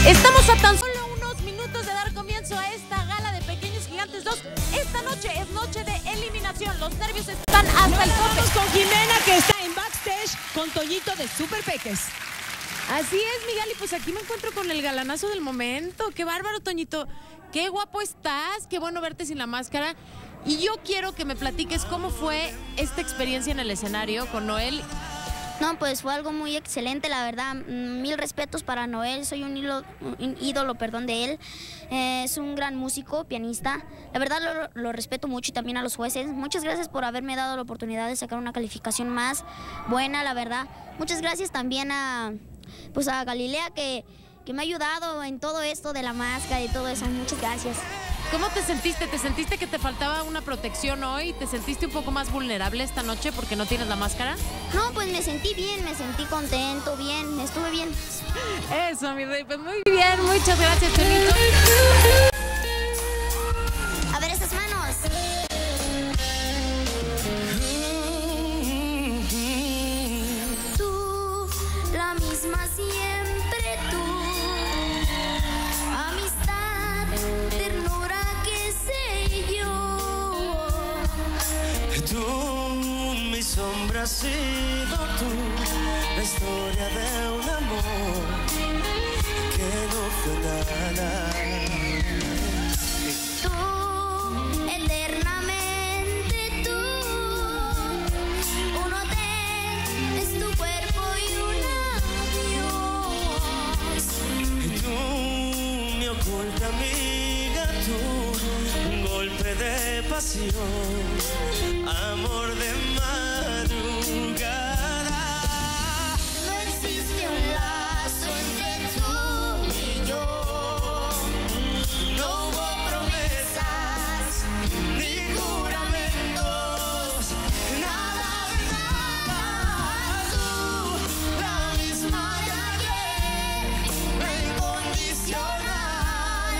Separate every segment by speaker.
Speaker 1: Estamos a tan solo unos minutos de dar comienzo a esta gala de Pequeños Gigantes 2. Esta noche es noche de eliminación. Los nervios están hasta el tope.
Speaker 2: Con Jimena, que está en backstage con Toñito de Super Peques.
Speaker 1: Así es, Miguel, y pues aquí me encuentro con el galanazo del momento. Qué bárbaro, Toñito. Qué guapo estás, qué bueno verte sin la máscara. Y yo quiero que me platiques cómo fue esta experiencia en el escenario con Noel.
Speaker 3: No, pues fue algo muy excelente, la verdad. Mil respetos para Noel, soy un ídolo de él. Es un gran músico, pianista. La verdad lo respeto mucho, y también a los jueces. Muchas gracias por haberme dado la oportunidad de sacar una calificación más buena, la verdad. Muchas gracias también a Galilea, que me ha ayudado en todo esto de la máscara y todo eso. Muchas gracias.
Speaker 1: ¿Cómo te sentiste? ¿Te sentiste que te faltaba una protección hoy? ¿Te sentiste un poco más vulnerable esta noche porque no tienes la máscara?
Speaker 3: No, pues me sentí bien, me sentí contento, bien, estuve bien.
Speaker 1: Eso, mi rey, pues muy bien, muchas gracias, Toñito.
Speaker 3: A ver esas manos. Tú, la misma siempre tú. Amistad, ternura, qué sé yo.
Speaker 4: Tú, mi sombra, has sido tú, la historia de un amor que no fue nada.
Speaker 3: Tú, eternamente tú, un hotel es tu cuerpo y un adiós.
Speaker 4: Tú, mi oculta amiga, tú, un golpe de pasión, amor de madrugada.
Speaker 3: No existe un lazo entre tú y yo.
Speaker 4: No hubo promesas ni juramentos, nada de nada. Tú, la misma de ayer, la incondicional,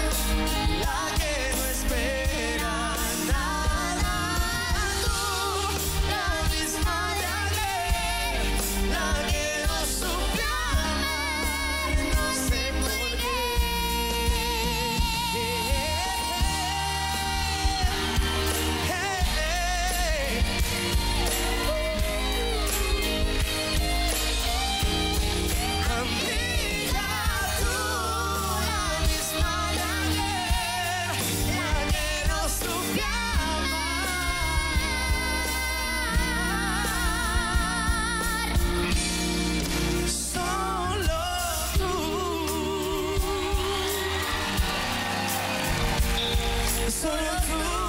Speaker 4: la que no espera nada. Tú, la misma de ayer, la que no supe amar, no sé por qué. Amiga, tú, la misma de ayer, la que no supe amar, solo tú, solo tú.